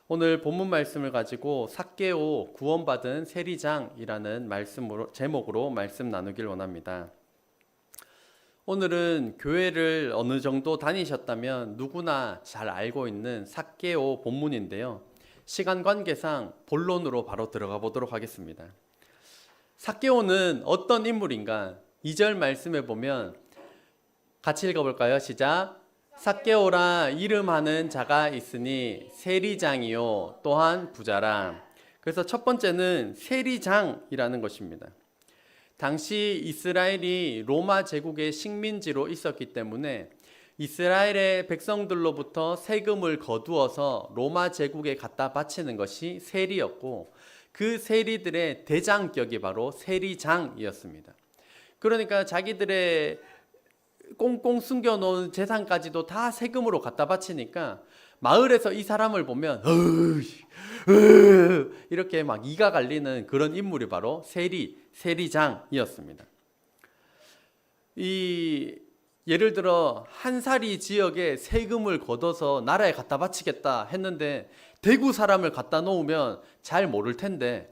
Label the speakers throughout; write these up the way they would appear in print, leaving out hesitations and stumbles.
Speaker 1: 오늘 본문 말씀을 가지고 삭개오 구원받은 세리장이라는 제목으로 말씀 나누길 원합니다. 오늘은 교회를 어느 정도 다니셨다면 누구나 잘 알고 있는 삭개오 본문인데요. 시간 관계상 본론으로 바로 들어가 보도록 하겠습니다. 삭개오는 어떤 인물인가? 2절 말씀에 보면 같이 읽어볼까요? 시작. 삭개오라 이름하는 자가 있으니 세리장이요 또한 부자라. 그래서 첫 번째는 세리장이라는 것입니다. 당시 이스라엘이 로마 제국의 식민지로 있었기 때문에 이스라엘의 백성들로부터 세금을 거두어서 로마 제국에 갖다 바치는 것이 세리였고, 그 세리들의 대장격이 바로 세리장이었습니다. 그러니까 자기들의 꽁꽁 숨겨놓은 재산까지도 다 세금으로 갖다 바치니까 마을에서 이 사람을 보면 이렇게 막 이가 갈리는 그런 인물이 바로 세리장이었습니다. 예를 들어 한사리 지역에 세금을 걷어서 나라에 갖다 바치겠다 했는데 대구 사람을 갖다 놓으면 잘 모를 텐데,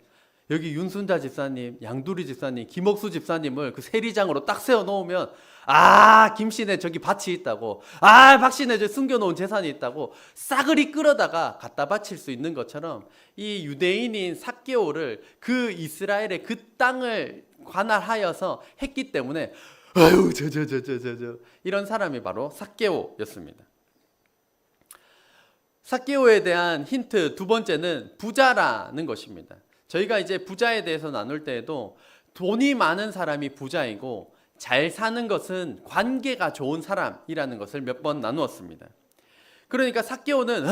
Speaker 1: 여기 윤순자 집사님, 양두리 집사님, 김옥수 집사님을 그 세리장으로 딱 세워 놓으면 김씨네 저기 밭이 있다고, 박씨네 저 숨겨놓은 재산이 있다고 싸그리 끌어다가 갖다 바칠 수 있는 것처럼, 이 유대인인 삭개오를 그 이스라엘의 그 땅을 관할하여서 했기 때문에 이런 사람이 바로 삭개오였습니다. 삭개오에 대한 힌트 두 번째는 부자라는 것입니다. 저희가 이제 부자에 대해서 나눌 때에도 돈이 많은 사람이 부자이고 잘 사는 것은 관계가 좋은 사람이라는 것을 몇 번 나누었습니다. 그러니까 삭개오는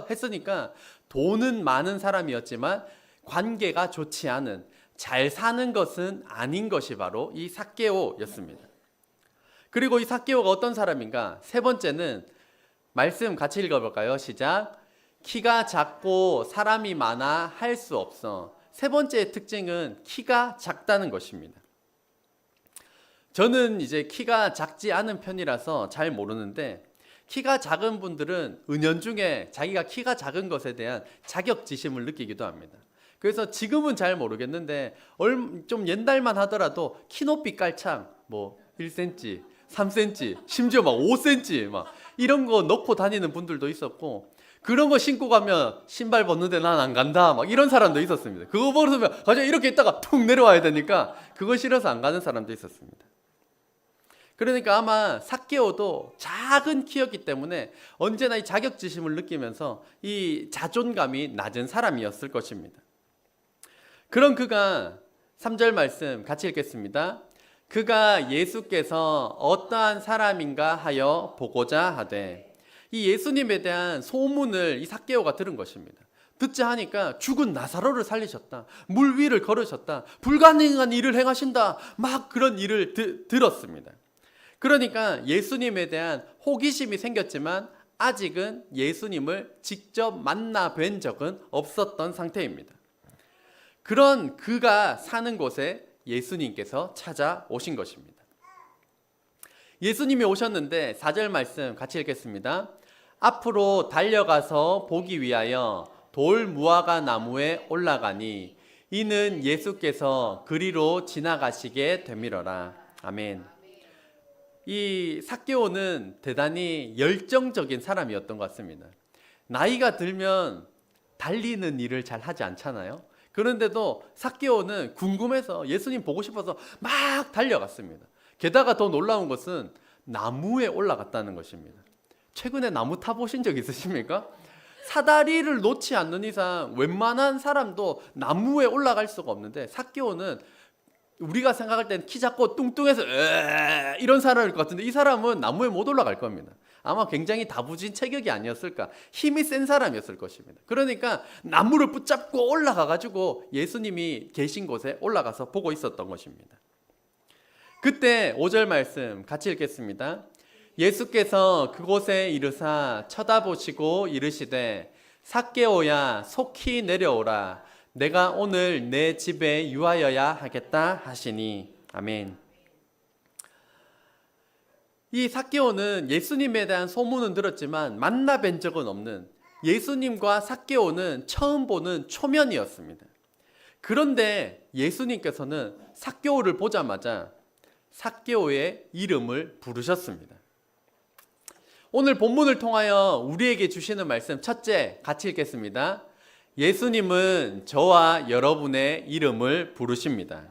Speaker 1: 했으니까 돈은 많은 사람이었지만 관계가 좋지 않은, 잘 사는 것은 아닌 것이 바로 이 삭개오였습니다. 그리고 이 삭개오가 어떤 사람인가? 세 번째는 말씀 같이 읽어볼까요? 시작. 키가 작고 사람이 많아 할 수 없어. 세 번째의 특징은 키가 작다는 것입니다. 저는 이제 키가 작지 않은 편이라서 잘 모르는데, 키가 작은 분들은 은연중에 자기가 키가 작은 것에 대한 자격지심을 느끼기도 합니다. 그래서 지금은 잘 모르겠는데 좀 옛날만 하더라도 키높이 깔창 1cm, 3cm, 심지어 5cm 이런 거 넣고 다니는 분들도 있었고, 그런 거 신고 가면 신발 벗는데 난 안 간다 이런 사람도 있었습니다. 그거 벗으면 가자 이렇게 있다가 툭 내려와야 되니까 그거 싫어서 안 가는 사람도 있었습니다. 그러니까 아마 삭개오도 작은 키였기 때문에 언제나 이 자격지심을 느끼면서 이 자존감이 낮은 사람이었을 것입니다. 그런 그가 3절 말씀 같이 읽겠습니다. 그가 예수께서 어떠한 사람인가 하여 보고자 하되. 이 예수님에 대한 소문을 이 삭개오가 들은 것입니다. 듣자 하니까 죽은 나사로를 살리셨다, 물 위를 걸으셨다, 불가능한 일을 행하신다, 막 그런 일을 들었습니다. 그러니까 예수님에 대한 호기심이 생겼지만 아직은 예수님을 직접 만나 뵌 적은 없었던 상태입니다. 그런 그가 사는 곳에 예수님께서 찾아오신 것입니다. 예수님이 오셨는데 4절 말씀 같이 읽겠습니다. 앞으로 달려가서 보기 위하여 돌 무화과 나무에 올라가니 이는 예수께서 그리로 지나가시게 되밀어라. 아멘. 이 삭개오는 대단히 열정적인 사람이었던 것 같습니다. 나이가 들면 달리는 일을 잘 하지 않잖아요. 그런데도 삭개오는 궁금해서 예수님 보고 싶어서 막 달려갔습니다. 게다가 더 놀라운 것은 나무에 올라갔다는 것입니다. 최근에 나무 타보신 적 있으십니까? 사다리를 놓지 않는 이상 웬만한 사람도 나무에 올라갈 수가 없는데, 삭개오는 우리가 생각할 때는 키 작고 뚱뚱해서 이런 사람일 것 같은데 이 사람은 나무에 못 올라갈 겁니다. 아마 굉장히 다부진 체격이 아니었을까, 힘이 센 사람이었을 것입니다. 그러니까 나무를 붙잡고 올라가가지고 예수님이 계신 곳에 올라가서 보고 있었던 것입니다. 그때 5절 말씀 같이 읽겠습니다. 예수께서 그곳에 이르사 쳐다보시고 이르시되 삭개오야 속히 내려오라. 내가 오늘 내 집에 유하여야 하겠다 하시니. 아멘. 이 삭개오는 예수님에 대한 소문은 들었지만 만나 뵌 적은 없는, 예수님과 삭개오는 처음 보는 초면이었습니다. 그런데 예수님께서는 삭개오를 보자마자 삭개오의 이름을 부르셨습니다. 오늘 본문을 통하여 우리에게 주시는 말씀, 첫째, 같이 읽겠습니다. 예수님은 저와 여러분의 이름을 부르십니다.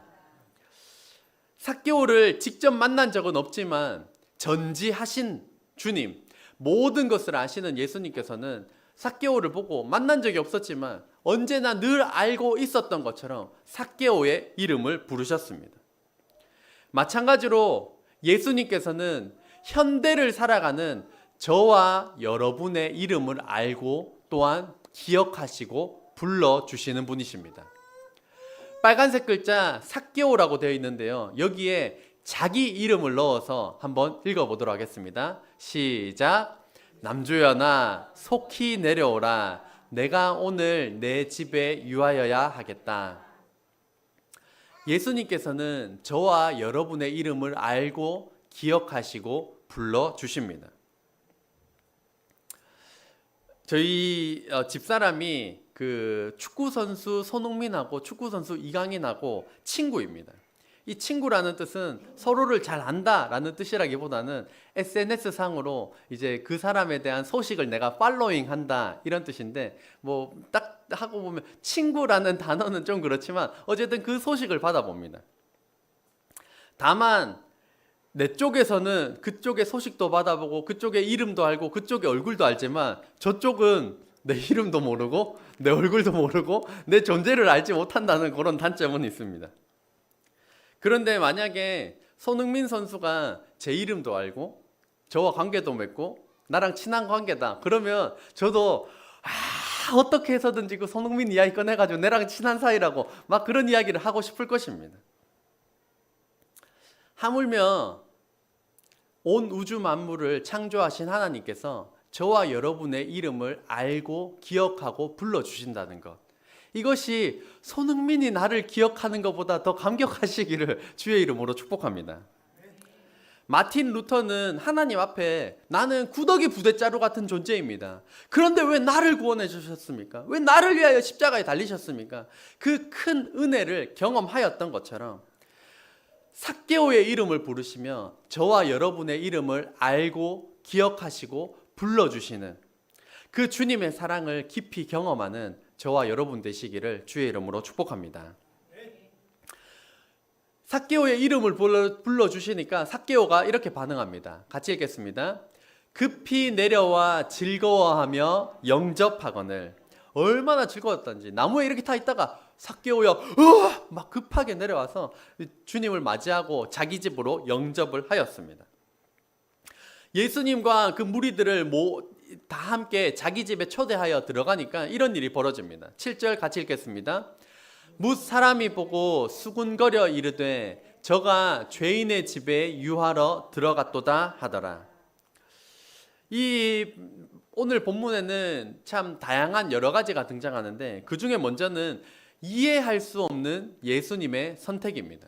Speaker 1: 삭개오를 직접 만난 적은 없지만 전지하신 주님, 모든 것을 아시는 예수님께서는 삭개오를 보고 만난 적이 없었지만 언제나 늘 알고 있었던 것처럼 삭개오의 이름을 부르셨습니다. 마찬가지로 예수님께서는 현대를 살아가는 저와 여러분의 이름을 알고 또한 기억하시고 불러주시는 분이십니다. 빨간색 글자 삭개오라고 되어 있는데요. 여기에 자기 이름을 넣어서 한번 읽어보도록 하겠습니다. 시작. 남주연아 속히 내려오라. 내가 오늘 내 집에 유하여야 하겠다. 예수님께서는 저와 여러분의 이름을 알고 기억하시고 불러주십니다. 저희 집사람이 그 축구선수 손흥민하고 축구선수 이강인하고 친구입니다. 이 친구라는 뜻은 서로를 잘 안다라는 뜻이라기보다는 SNS 상으로 이제 그 사람에 대한 소식을 내가 팔로잉 한다 이런 뜻인데, 뭐 딱 하고 보면 친구라는 단어는 좀 그렇지만 어쨌든 그 소식을 받아봅니다. 다만 내 쪽에서는 그쪽의 소식도 받아보고 그쪽의 이름도 알고 그쪽의 얼굴도 알지만 저쪽은 내 이름도 모르고 내 얼굴도 모르고 내 존재를 알지 못한다는 그런 단점은 있습니다. 그런데 만약에 손흥민 선수가 제 이름도 알고 저와 관계도 맺고 나랑 친한 관계다, 그러면 저도 어떻게 해서든지 그 손흥민 이야기 꺼내가지고 내랑 친한 사이라고 막 그런 이야기를 하고 싶을 것입니다. 하물며 온 우주 만물을 창조하신 하나님께서 저와 여러분의 이름을 알고 기억하고 불러주신다는 것, 이것이 손흥민이 나를 기억하는 것보다 더 감격하시기를 주의 이름으로 축복합니다. 마틴 루터는 하나님 앞에 나는 구더기 부대자루 같은 존재입니다. 그런데 왜 나를 구원해 주셨습니까? 왜 나를 위하여 십자가에 달리셨습니까? 그 큰 은혜를 경험하였던 것처럼 삭개오의 이름을 부르시며 저와 여러분의 이름을 알고 기억하시고 불러주시는 그 주님의 사랑을 깊이 경험하는 저와 여러분 되시기를 주의 이름으로 축복합니다. 삭개오의 이름을 불러주시니까 삭개오가 이렇게 반응합니다. 같이 읽겠습니다. 급히 내려와 즐거워하며 영접하거늘. 얼마나 즐거웠던지 나무에 이렇게 타 있다가 삭개오야 막 급하게 내려와서 주님을 맞이하고 자기 집으로 영접을 하였습니다. 예수님과 그 무리들을 다 함께 자기 집에 초대하여 들어가니까 이런 일이 벌어집니다. 7절 같이 읽겠습니다. 뭇 사람이 보고 수군거려 이르되 저가 죄인의 집에 유하러 들어갔도다 하더라. 이 오늘 본문에는 참 다양한 여러 가지가 등장하는데 그 중에 먼저는 이해할 수 없는 예수님의 선택입니다.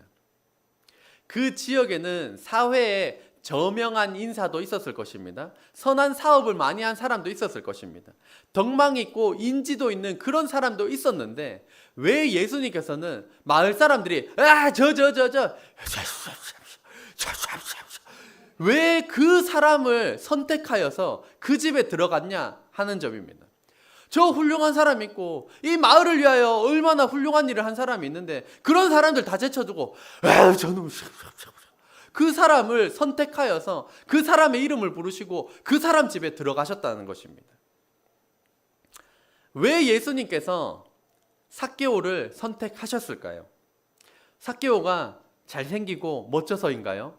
Speaker 1: 그 지역에는 사회에 저명한 인사도 있었을 것입니다. 선한 사업을 많이 한 사람도 있었을 것입니다. 덕망 있고 인지도 있는 그런 사람도 있었는데 왜 예수님께서는 마을 사람들이 왜 그 사람을 선택하여서 그 집에 들어갔냐 하는 점입니다. 저 훌륭한 사람 있고 이 마을을 위하여 얼마나 훌륭한 일을 한 사람이 있는데 그런 사람들 다 제쳐두고 저놈 그 사람을 선택하여서 그 사람의 이름을 부르시고 그 사람 집에 들어가셨다는 것입니다. 왜 예수님께서 삭개오를 선택하셨을까요? 삭개오가 잘생기고 멋져서인가요?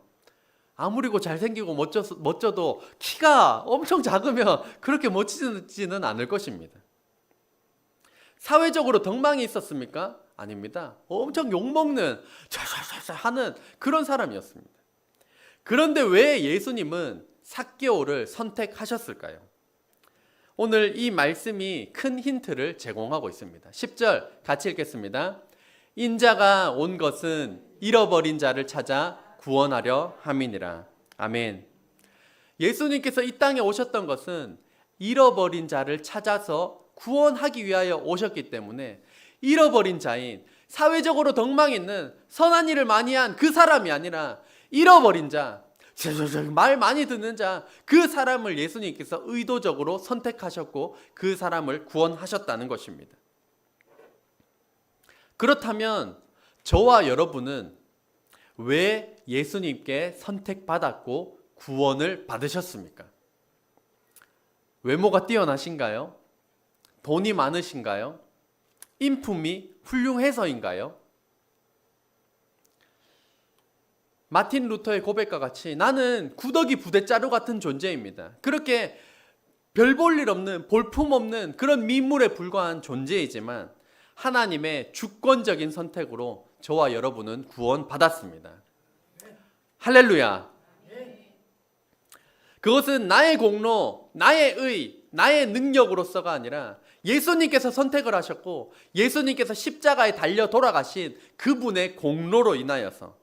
Speaker 1: 아무리고 잘생기고 멋져도 키가 엄청 작으면 그렇게 멋지지는 않을 것입니다. 사회적으로 덕망이 있었습니까? 아닙니다. 엄청 욕먹는 하는 그런 사람이었습니다. 그런데 왜 예수님은 삭개오를 선택하셨을까요? 오늘 이 말씀이 큰 힌트를 제공하고 있습니다. 10절 같이 읽겠습니다. 인자가 온 것은 잃어버린 자를 찾아 구원하려 함이니라. 아멘. 예수님께서 이 땅에 오셨던 것은 잃어버린 자를 찾아서 구원하기 위하여 오셨기 때문에 잃어버린 자인, 사회적으로 덕망 있는 선한 일을 많이 한 그 사람이 아니라 잃어버린 자, 말 많이 듣는 자, 그 사람을 예수님께서 의도적으로 선택하셨고 그 사람을 구원하셨다는 것입니다. 그렇다면 저와 여러분은 왜 예수님께 선택받았고 구원을 받으셨습니까? 외모가 뛰어나신가요? 돈이 많으신가요? 인품이 훌륭해서인가요? 마틴 루터의 고백과 같이 나는 구더기 부대자루 같은 존재입니다. 그렇게 별 볼 일 없는, 볼품 없는 그런 미물에 불과한 존재이지만 하나님의 주권적인 선택으로 저와 여러분은 구원받았습니다. 할렐루야. 그것은 나의 공로, 나의 의, 나의 능력으로서가 아니라 예수님께서 선택을 하셨고 예수님께서 십자가에 달려 돌아가신 그분의 공로로 인하여서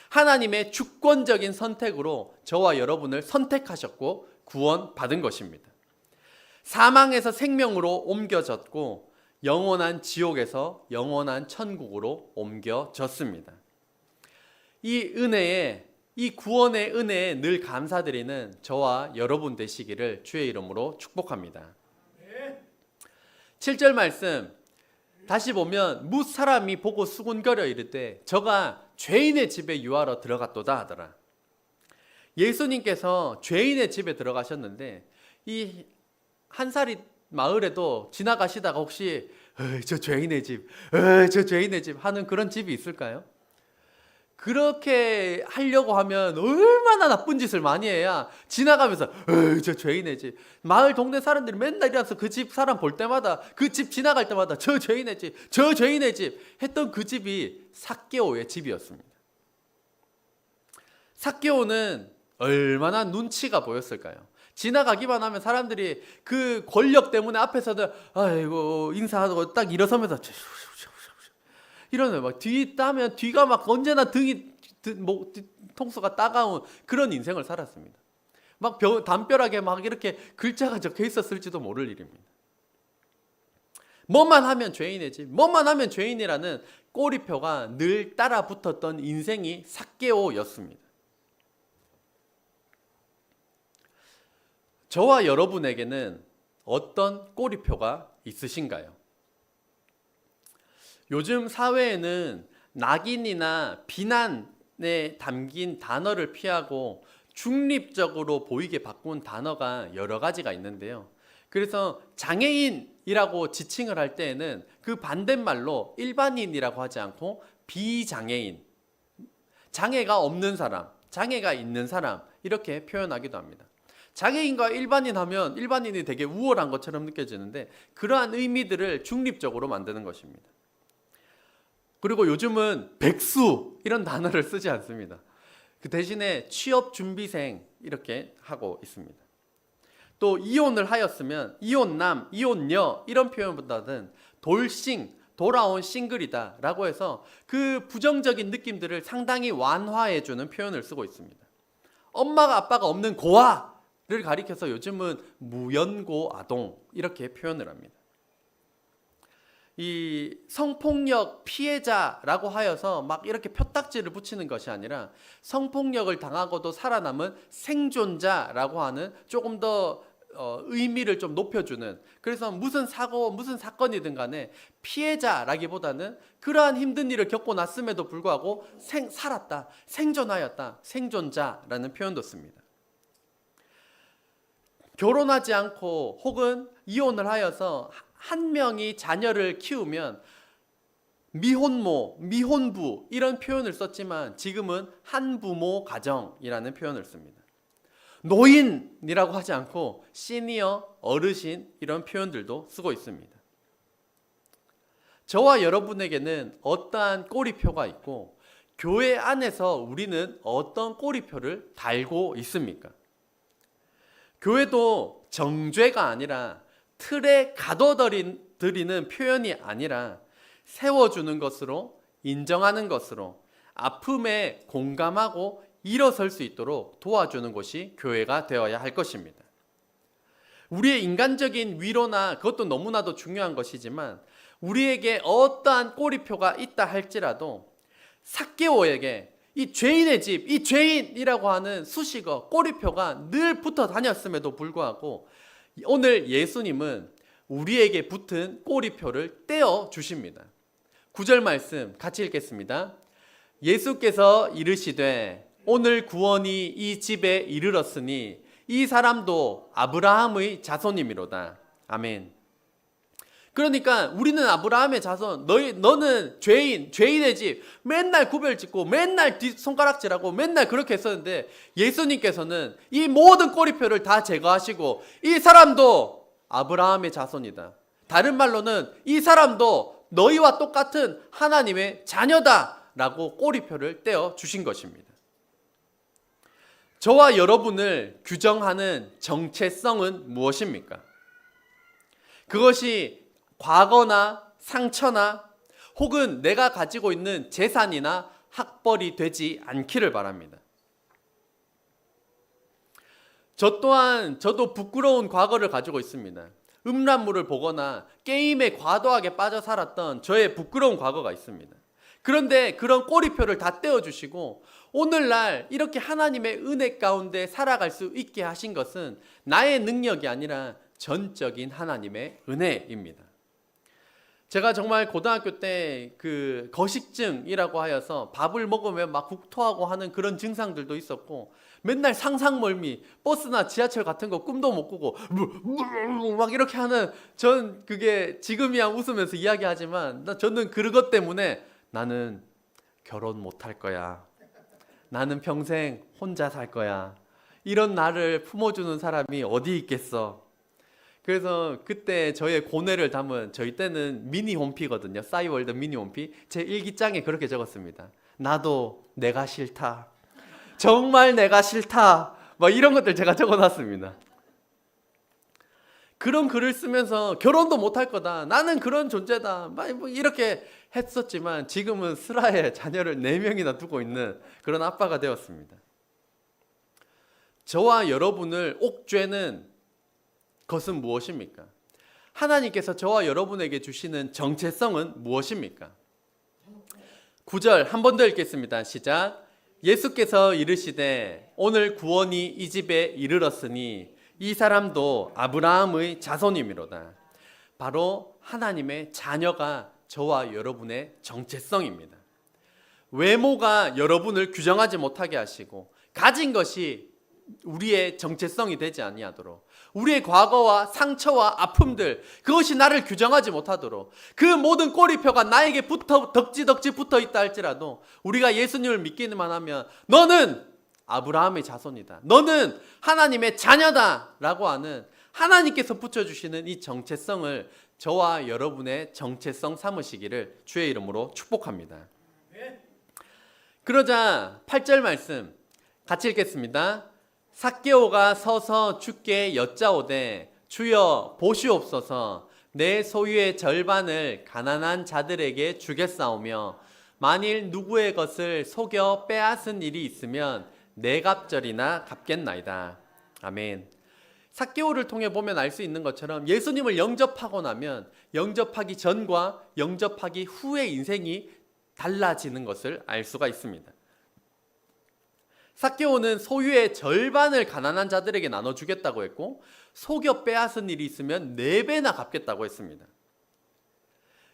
Speaker 1: 하나님의 주권적인 선택으로 저와 여러분을 선택하셨고 구원받은 것입니다. 사망에서 생명으로 옮겨졌고 영원한 지옥에서 영원한 천국으로 옮겨졌습니다. 이 은혜에, 이 구원의 은혜에 늘 감사드리는 저와 여러분 되시기를 주의 이름으로 축복합니다. 7절 말씀 다시 보면 뭇 사람이 보고 수군거려 이르되 저가 죄인의 집에 유하러 들어갔도다 하더라. 예수님께서 죄인의 집에 들어가셨는데 이 한사리 마을에도 지나가시다가 혹시 저 죄인의 집, 저 죄인의 집 하는 그런 집이 있을까요? 그렇게 하려고 하면 얼마나 나쁜 짓을 많이 해야 지나가면서 저 죄인의 집, 마을 동네 사람들이 맨날 일어나서 그 집 사람 볼 때마다 그 집 지나갈 때마다 저 죄인의 집, 저 죄인의 집 했던 그 집이 삭개오의 집이었습니다. 삭개오는 얼마나 눈치가 보였을까요? 지나가기만 하면 사람들이 그 권력 때문에 앞에서도 아이고 인사하고 딱 일어서면서 이러는 막 뒤 따면 뒤가 막 언제나 통수가 따가운 그런 인생을 살았습니다. 막 담벼락에 막 이렇게 글자가 적혀 있었을지도 모를 일입니다. 뭐만 하면 죄인의 집, 뭐만 하면 죄인이라는 꼬리표가 늘 따라 붙었던 인생이 삭개오였습니다. 저와 여러분에게는 어떤 꼬리표가 있으신가요? 요즘 사회에는 낙인이나 비난에 담긴 단어를 피하고 중립적으로 보이게 바꾼 단어가 여러 가지가 있는데요. 그래서 장애인이라고 지칭을 할 때에는 그 반대말로 일반인이라고 하지 않고 비장애인, 장애가 없는 사람, 장애가 있는 사람 이렇게 표현하기도 합니다. 장애인과 일반인 하면 일반인이 되게 우월한 것처럼 느껴지는데 그러한 의미들을 중립적으로 만드는 것입니다. 그리고 요즘은 백수 이런 단어를 쓰지 않습니다. 그 대신에 취업준비생 이렇게 하고 있습니다. 또 이혼을 하였으면 이혼남, 이혼녀 이런 표현보다는 돌싱, 돌아온 싱글이다 라고 해서 그 부정적인 느낌들을 상당히 완화해주는 표현을 쓰고 있습니다. 엄마가 아빠가 없는 고아를 가리켜서 요즘은 무연고 아동 이렇게 표현을 합니다. 이 성폭력 피해자라고 하여서 막 이렇게 표딱지를 붙이는 것이 아니라 성폭력을 당하고도 살아남은 생존자라고 하는 조금 더 의미를 좀 높여주는, 그래서 무슨 사고 무슨 사건이든 간에 피해자라기보다는 그러한 힘든 일을 겪고 났음에도 불구하고 살았다, 생존하였다, 생존자라는 표현도 씁니다. 결혼하지 않고 혹은 이혼을 하여서 한 명이 자녀를 키우면 미혼모, 미혼부 이런 표현을 썼지만 지금은 한부모 가정이라는 표현을 씁니다. 노인이라고 하지 않고 시니어, 어르신 이런 표현들도 쓰고 있습니다. 저와 여러분에게는 어떠한 꼬리표가 있고 교회 안에서 우리는 어떤 꼬리표를 달고 있습니까? 교회도 정죄가 아니라 틀에 가둬들이는 표현이 아니라 세워주는 것으로, 인정하는 것으로 아픔에 공감하고 일어설 수 있도록 도와주는 곳이 교회가 되어야 할 것입니다. 우리의 인간적인 위로나 그것도 너무나도 중요한 것이지만 우리에게 어떠한 꼬리표가 있다 할지라도 삭개오에게 이 죄인의 집, 이 죄인이라고 하는 수식어, 꼬리표가 늘 붙어 다녔음에도 불구하고 오늘 예수님은 우리에게 붙은 꼬리표를 떼어 주십니다. 9절 말씀 같이 읽겠습니다. 예수께서 이르시되 오늘 구원이 이 집에 이르렀으니 이 사람도 아브라함의 자손이미로다. 아멘. 그러니까 우리는 아브라함의 자손, 너는 죄인의 집, 맨날 구별짓고 맨날 뒷손가락질하고 맨날 그렇게 했었는데 예수님께서는 이 모든 꼬리표를 다 제거하시고 이 사람도 아브라함의 자손이다. 다른 말로는 이 사람도 너희와 똑같은 하나님의 자녀다 라고 꼬리표를 떼어 주신 것입니다. 저와 여러분을 규정하는 정체성은 무엇입니까? 그것이 과거나 상처나 혹은 내가 가지고 있는 재산이나 학벌이 되지 않기를 바랍니다. 저도 부끄러운 과거를 가지고 있습니다. 음란물을 보거나 게임에 과도하게 빠져 살았던 저의 부끄러운 과거가 있습니다. 그런데 그런 꼬리표를 다 떼어주시고 오늘날 이렇게 하나님의 은혜 가운데 살아갈 수 있게 하신 것은 나의 능력이 아니라 전적인 하나님의 은혜입니다. 제가 정말 고등학교 때 그 거식증이라고 하여서 밥을 먹으면 막 국토하고 하는 그런 증상들도 있었고 맨날 상상멀미, 버스나 지하철 같은 거 꿈도 못 꾸고 막 이렇게 하는, 전 그게 지금이야 웃으면서 이야기하지만 저는 그것 때문에 나는 결혼 못 할 거야, 나는 평생 혼자 살 거야, 이런 나를 품어주는 사람이 어디 있겠어. 그래서 그때 저의 고뇌를 담은, 저희 때는 미니 홈피거든요. 싸이월드 미니 홈피. 제 일기장에 그렇게 적었습니다. 나도 내가 싫다. 정말 내가 싫다. 막 이런 것들 제가 적어놨습니다. 그런 글을 쓰면서 결혼도 못할 거다, 나는 그런 존재다, 뭐 이렇게 했었지만 지금은 슬하에 자녀를 4명이나 두고 있는 그런 아빠가 되었습니다. 저와 여러분을 옥죄는 것은 무엇입니까? 하나님께서 저와 여러분에게 주시는 정체성은 무엇입니까? 9절 한 번 더 읽겠습니다. 시작. 예수께서 이르시되 오늘 구원이 이 집에 이르렀으니 이 사람도 아브라함의 자손이미로다. 바로 하나님의 자녀가 저와 여러분의 정체성입니다. 외모가 여러분을 규정하지 못하게 하시고 가진 것이 우리의 정체성이 되지 아니하도록, 우리의 과거와 상처와 아픔들, 그것이 나를 규정하지 못하도록, 그 모든 꼬리표가 나에게 덕지 붙어 있다 할지라도 우리가 예수님을 믿기만 하면 너는 아브라함의 자손이다, 너는 하나님의 자녀다 라고 하는 하나님께서 붙여주시는 이 정체성을 저와 여러분의 정체성 삼으시기를 주의 이름으로 축복합니다. 그러자 8절 말씀 같이 읽겠습니다. 삭개오가 서서 주께 여짜오되 주여 보시옵소서, 내 소유의 절반을 가난한 자들에게 주겠사오며 만일 누구의 것을 속여 빼앗은 일이 있으면 네 갑절이나 갚겠나이다. 아멘. 삭개오를 통해 보면 알 수 있는 것처럼 예수님을 영접하고 나면 영접하기 전과 영접하기 후의 인생이 달라지는 것을 알 수가 있습니다. 삭개오는 소유의 절반을 가난한 자들에게 나눠주겠다고 했고 속여 빼앗은 일이 있으면 4배나 갚겠다고 했습니다.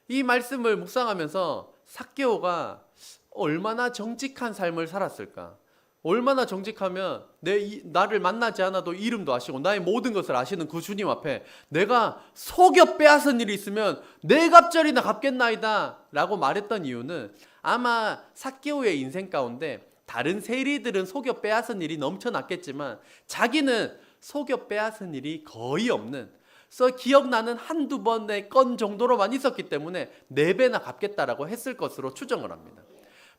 Speaker 1: 이 말씀을 묵상하면서 삭개오가 얼마나 정직한 삶을 살았을까? 얼마나 정직하면 나를 만나지 않아도 이름도 아시고 나의 모든 것을 아시는 그 주님 앞에 내가 속여 빼앗은 일이 있으면 4갑절이나 갚겠나이다 라고 말했던 이유는 아마 삭개오의 인생 가운데 다른 세리들은 속여 빼앗은 일이 넘쳐났겠지만 자기는 속여 빼앗은 일이 거의 없는, 기억나는 한두 번의 건 정도로만 있었기 때문에 4배나 갚겠다라고 했을 것으로 추정을 합니다.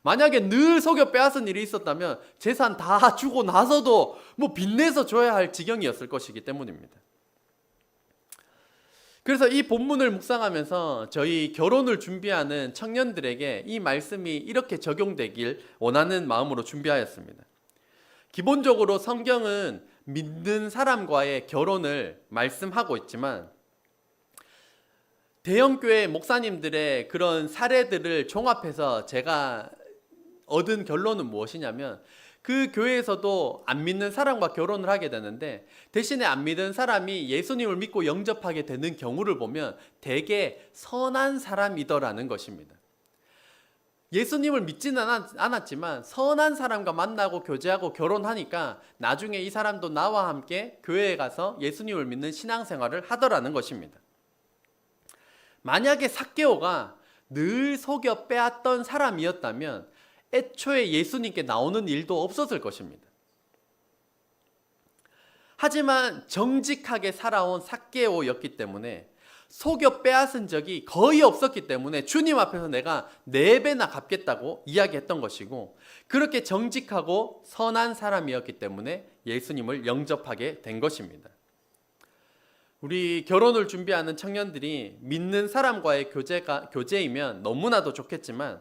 Speaker 1: 만약에 늘 속여 빼앗은 일이 있었다면 재산 다 주고 나서도 빚내서 줘야 할 지경이었을 것이기 때문입니다. 그래서 이 본문을 묵상하면서 저희 결혼을 준비하는 청년들에게 이 말씀이 이렇게 적용되길 원하는 마음으로 준비하였습니다. 기본적으로 성경은 믿는 사람과의 결혼을 말씀하고 있지만 대형교회 목사님들의 그런 사례들을 종합해서 제가 얻은 결론은 무엇이냐면 그 교회에서도 안 믿는 사람과 결혼을 하게 되는데 대신에 안 믿는 사람이 예수님을 믿고 영접하게 되는 경우를 보면 대개 선한 사람이더라는 것입니다. 예수님을 믿지는 않았지만 선한 사람과 만나고 교제하고 결혼하니까 나중에 이 사람도 나와 함께 교회에 가서 예수님을 믿는 신앙생활을 하더라는 것입니다. 만약에 삭개오가 늘 속여 빼앗던 사람이었다면 애초에 예수님께 나오는 일도 없었을 것입니다. 하지만 정직하게 살아온 삭개오였기 때문에 속여 빼앗은 적이 거의 없었기 때문에 주님 앞에서 내가 4배나 갚겠다고 이야기했던 것이고 그렇게 정직하고 선한 사람이었기 때문에 예수님을 영접하게 된 것입니다. 우리 결혼을 준비하는 청년들이 믿는 사람과의 교제이면 너무나도 좋겠지만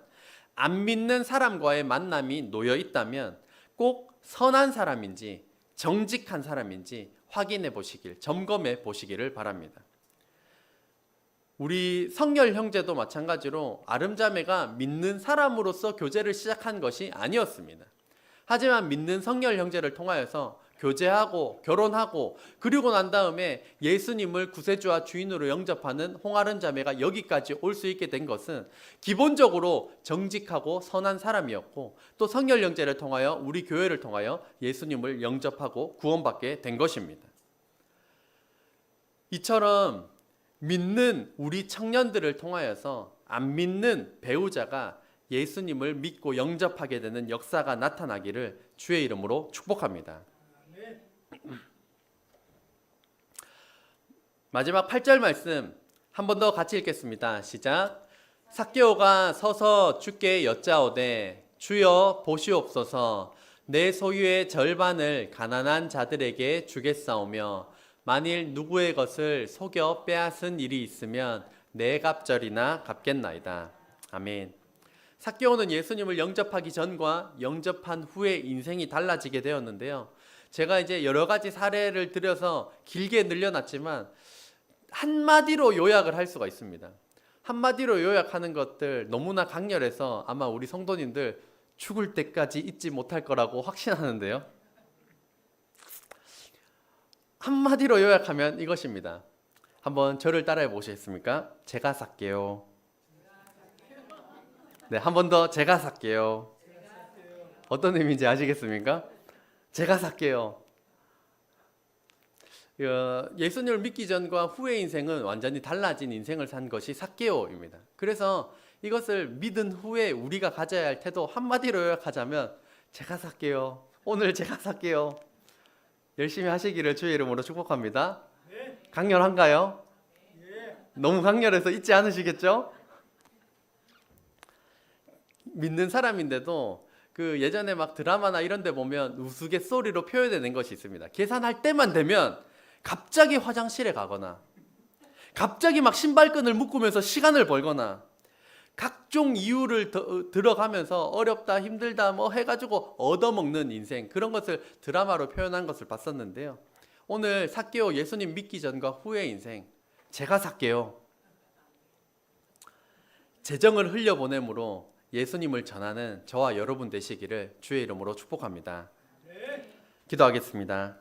Speaker 1: 안 믿는 사람과의 만남이 놓여 있다면 꼭 선한 사람인지 정직한 사람인지 확인해 보시길, 점검해 보시기를 바랍니다. 우리 성열 형제도 마찬가지로 아름자매가 믿는 사람으로서 교제를 시작한 것이 아니었습니다. 하지만 믿는 성열 형제를 통하여서 교제하고 결혼하고 그리고 난 다음에 예수님을 구세주와 주인으로 영접하는 홍아름 자매가 여기까지 올 수 있게 된 것은 기본적으로 정직하고 선한 사람이었고 또 성열 형제를 통하여 우리 교회를 통하여 예수님을 영접하고 구원받게 된 것입니다. 이처럼 믿는 우리 청년들을 통하여서 안 믿는 배우자가 예수님을 믿고 영접하게 되는 역사가 나타나기를 주의 이름으로 축복합니다. 마지막 8절 말씀 한 번 더 같이 읽겠습니다. 시작. 삭개오가 서서 주께 여짜오되 주여 보시옵소서 내 소유의 절반을 가난한 자들에게 주겠사오며 만일 누구의 것을 속여 빼앗은 일이 있으면 내 갑절이나 갚겠나이다. 아멘. 삭개오는 예수님을 영접하기 전과 영접한 후에 인생이 달라지게 되었는데요. 제가 이제 여러 가지 사례를 들여서 길게 늘려놨지만 한마디로 요약을 할 수가 있습니다. 한마디로 요약하는 것들 너무나 강렬해서 아마 우리 성도님들 죽을 때까지 잊지 못할 거라고 확신하는데요. 한마디로 요약하면 이것입니다. 한번 저를 따라해 보시겠습니까? 제가 살게요. 네, 한 번 더 제가 살게요. 어떤 의미인지 아시겠습니까? 제가 살게요. 예수님을 믿기 전과 후의 인생은 완전히 달라진 인생을 산 것이 삭개오입니다. 그래서 이것을 믿은 후에 우리가 가져야 할 태도 한마디로 요약하자면 제가 살게요. 오늘 제가 살게요. 열심히 하시기를 주의 이름으로 축복합니다. 네. 강렬한가요? 네. 너무 강렬해서 잊지 않으시겠죠? 믿는 사람인데도 그 예전에 막 드라마나 이런 데 보면 우스갯소리로 표현되는 것이 있습니다. 계산할 때만 되면 갑자기 화장실에 가거나 갑자기 막 신발끈을 묶으면서 시간을 벌거나 각종 이유를 들어가면서 어렵다 힘들다 뭐 해가지고 얻어먹는 인생, 그런 것을 드라마로 표현한 것을 봤었는데요. 오늘 삭개오 예수님 믿기 전과 후의 인생, 제가 삭개오 재정을 흘려보내므로 예수님을 전하는 저와 여러분 되시기를 주의 이름으로 축복합니다. 기도하겠습니다.